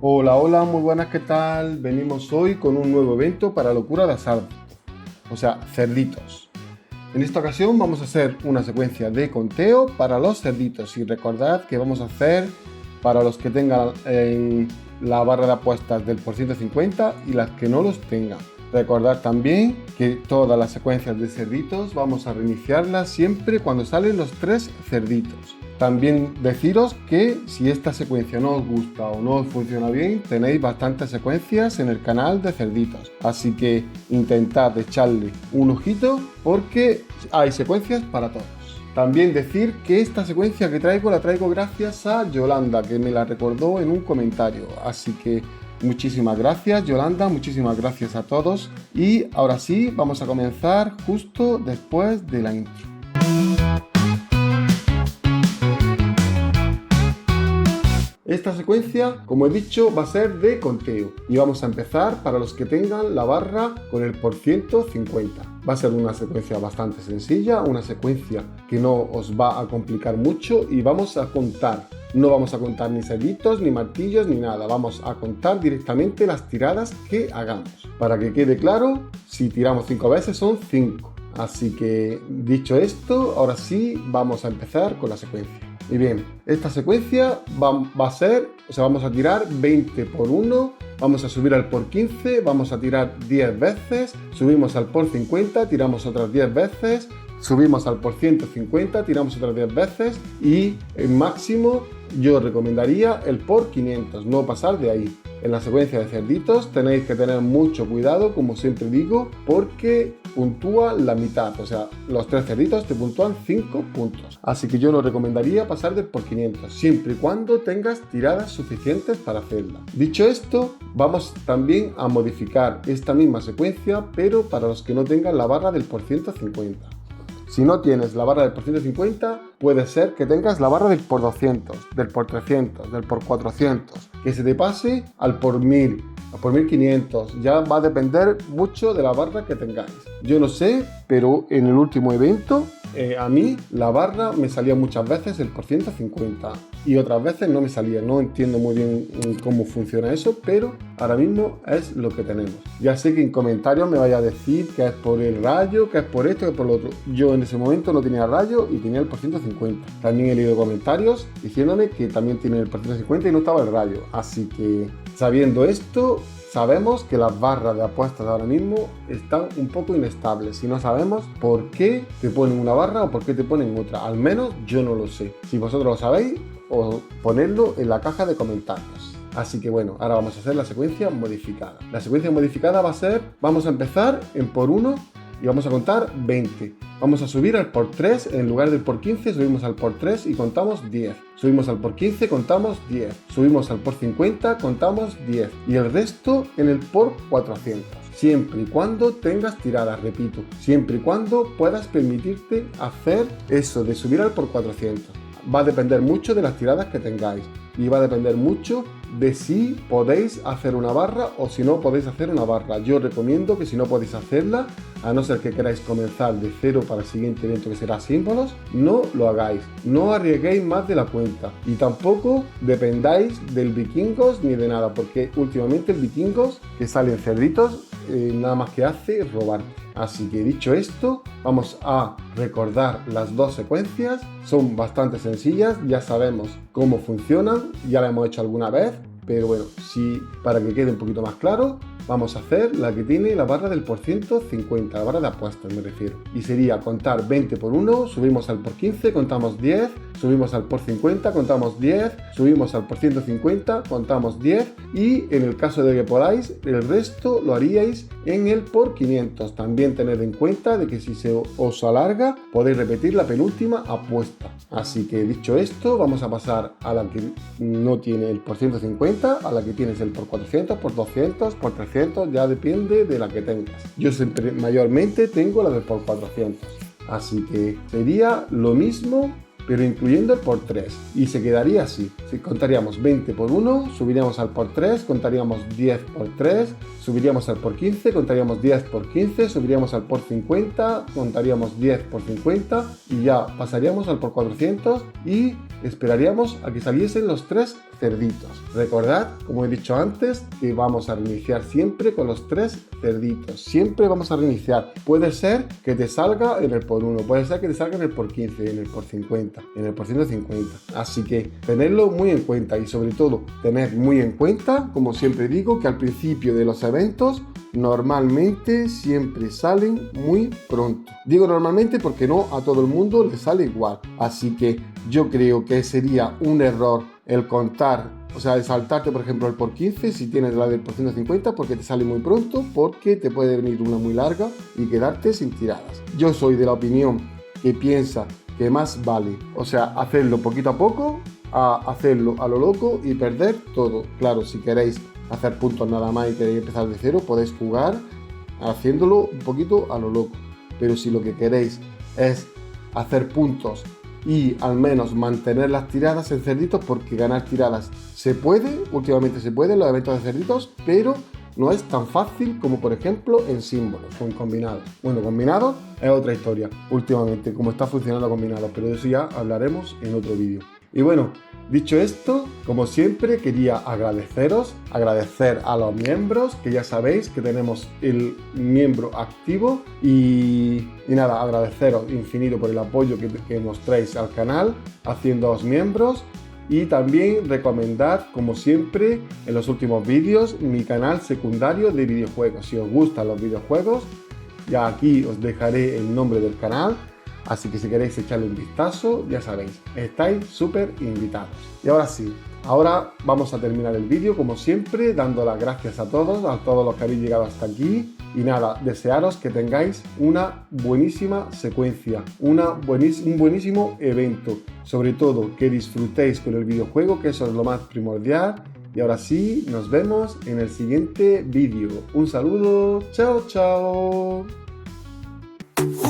Hola, hola, muy buenas, ¿qué tal? Venimos hoy con un nuevo evento para locura de asado, o sea, cerditos. En esta ocasión vamos a hacer una secuencia de conteo para los cerditos y recordad que vamos a hacer para los que tengan en la barra de apuestas del por 150 y las que no los tengan. Recordad también que todas las secuencias de cerditos vamos a reiniciarlas siempre cuando salen los 3 cerditos. También deciros que si esta secuencia no os gusta o no os funciona bien, tenéis bastantes secuencias en el canal de cerditos. Así que intentad echarle un ojito porque hay secuencias para todos. También decir que esta secuencia que traigo la traigo gracias a Yolanda, que me la recordó en un comentario. Así que muchísimas gracias Yolanda, muchísimas gracias a todos. Y ahora sí, vamos a comenzar justo después de la intro. Esta secuencia, como he dicho, va a ser de conteo y vamos a empezar para los que tengan la barra con el por 150. Va a ser una secuencia bastante sencilla, una secuencia que no os va a complicar mucho y vamos a contar. No vamos a contar ni cerditos, ni martillos, ni nada. Vamos a contar directamente las tiradas que hagamos. Para que quede claro, si tiramos 5 veces son 5. Así que, dicho esto, ahora sí vamos a empezar con la secuencia. Y bien, esta secuencia va a ser, vamos a tirar 20 por 1, vamos a subir al por 15, vamos a tirar 10 veces, subimos al por 50, tiramos otras 10 veces, subimos al por 150, tiramos otras 10 veces y el máximo yo recomendaría el por 500, no pasar de ahí. En la secuencia de cerditos tenéis que tener mucho cuidado, como siempre digo, porque puntúa la mitad, o sea, los 3 cerditos te puntúan 5 puntos. Así que yo no recomendaría pasar del por 500, siempre y cuando tengas tiradas suficientes para hacerla. Dicho esto, vamos también a modificar esta misma secuencia, pero para los que no tengan la barra del por 150. Si no tienes la barra del por 150, puede ser que tengas la barra del por 200, del por 300, del por 400, que se te pase al por 1000, al por 1500. Ya va a depender mucho de la barra que tengáis. Yo no sé, pero en el último evento, a mí la barra me salía muchas veces el por 150 y otras veces no me salía. No entiendo muy bien cómo funciona eso, pero ahora mismo es lo que tenemos. Ya sé que en comentarios me vaya a decir que es por el rayo, que es por esto, que es por lo otro. Yo en ese momento no tenía rayo y tenía el por 150. También he leído comentarios diciéndome que también tiene el por 150 y no estaba el rayo. Así que sabiendo esto, sabemos que las barras de apuestas ahora mismo están un poco inestables y no sabemos por qué te ponen una barra o por qué te ponen otra. Al menos yo no lo sé. Si vosotros lo sabéis, o ponedlo en la caja de comentarios. Así que bueno, ahora vamos a hacer la secuencia modificada. La secuencia modificada va a ser, vamos a empezar en por 1 y vamos a contar 20. Vamos a subir al por 3, en lugar del por 15 subimos al por 3 y contamos 10. Subimos al por 15, contamos 10. Subimos al por 50, contamos 10. Y el resto en el por 400. Siempre y cuando tengas tiradas, repito, siempre y cuando puedas permitirte hacer eso de subir al por 400. Va a depender mucho de las tiradas que tengáis y va a depender mucho de si podéis hacer una barra o si no podéis hacer una barra. Yo recomiendo que si no podéis hacerla, a no ser que queráis comenzar de cero para el siguiente evento que será símbolos, no lo hagáis. No arriesguéis más de la cuenta y tampoco dependáis del vikingos ni de nada, porque últimamente el vikingos que salen cerditos nada más que hace robarte. Así que dicho esto, vamos a recordar las dos secuencias. Son bastante sencillas, ya sabemos cómo funcionan, ya la hemos hecho alguna vez, pero bueno, sí, para que quede un poquito más claro, vamos a hacer la que tiene la barra del por 150, la barra de apuestas me refiero. Y sería contar 20 por 1, subimos al por 15, contamos 10, subimos al por 50, contamos 10, subimos al por 150, contamos 10 y en el caso de que podáis, el resto lo haríais en el por 500. También tened en cuenta de que si se os alarga, podéis repetir la penúltima apuesta. Así que dicho esto, vamos a pasar a la que no tiene el por 150, a la que tienes el por 400, por 200, por 300, ya depende de la que tengas. Yo siempre mayormente tengo la del por 400. Así que sería lo mismo pero incluyendo el por 3. Y se quedaría así. Si contaríamos 20 por 1, subiríamos al por 3, contaríamos 10 por 3, subiríamos al por 15, contaríamos 10 por 15, subiríamos al por 50, contaríamos 10 por 50 y ya pasaríamos al por 400 y esperaríamos a que saliesen los 3 cerditos. Recordad, como he dicho antes, que vamos a reiniciar siempre con los 3 cerditos. Siempre vamos a reiniciar. Puede ser que te salga en el por 1, puede ser que te salga en el por 15, en el por 50, en el por 150. Así que tenerlo muy en cuenta y sobre todo tener muy en cuenta, como siempre digo, que al principio de los eventos normalmente siempre salen muy pronto. Digo normalmente porque no a todo el mundo le sale igual. Así que yo creo que sería un error el contar, o sea, el saltarte por ejemplo el por 15 si tienes la del por 150 porque te sale muy pronto, porque te puede venir una muy larga y quedarte sin tiradas. Yo soy de la opinión que piensa que más vale, o sea, hacerlo poquito a poco a hacerlo a lo loco y perder todo. Claro, si queréis hacer puntos nada más y queréis empezar de cero, podéis jugar haciéndolo un poquito a lo loco. Pero si lo que queréis es hacer puntos y al menos mantener las tiradas en cerditos, porque ganar tiradas se puede, últimamente se puede en los eventos de cerditos, pero no es tan fácil como por ejemplo en símbolos o en combinados. Bueno, combinados es otra historia últimamente, cómo está funcionando combinados, pero de eso ya hablaremos en otro vídeo. Y bueno, dicho esto, como siempre quería agradecer a los miembros, que ya sabéis que tenemos el miembro activo y nada, agradeceros infinito por el apoyo que mostráis al canal, haciéndoos miembros. Y también recomendad, como siempre, en los últimos vídeos, mi canal secundario de videojuegos. Si os gustan los videojuegos, ya aquí os dejaré el nombre del canal. Así que si queréis echarle un vistazo, ya sabéis, estáis súper invitados. Y ahora sí, ahora vamos a terminar el vídeo, como siempre, dando las gracias a todos los que habéis llegado hasta aquí. Y nada, desearos que tengáis una buenísima secuencia, un buenísimo evento. Sobre todo, que disfrutéis con el videojuego, que eso es lo más primordial. Y ahora sí, nos vemos en el siguiente vídeo. Un saludo, chao, chao.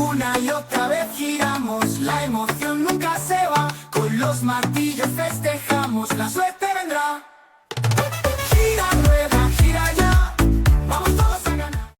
Una y otra vez giramos, la emoción nunca se va, con los martillos festejamos la suerte.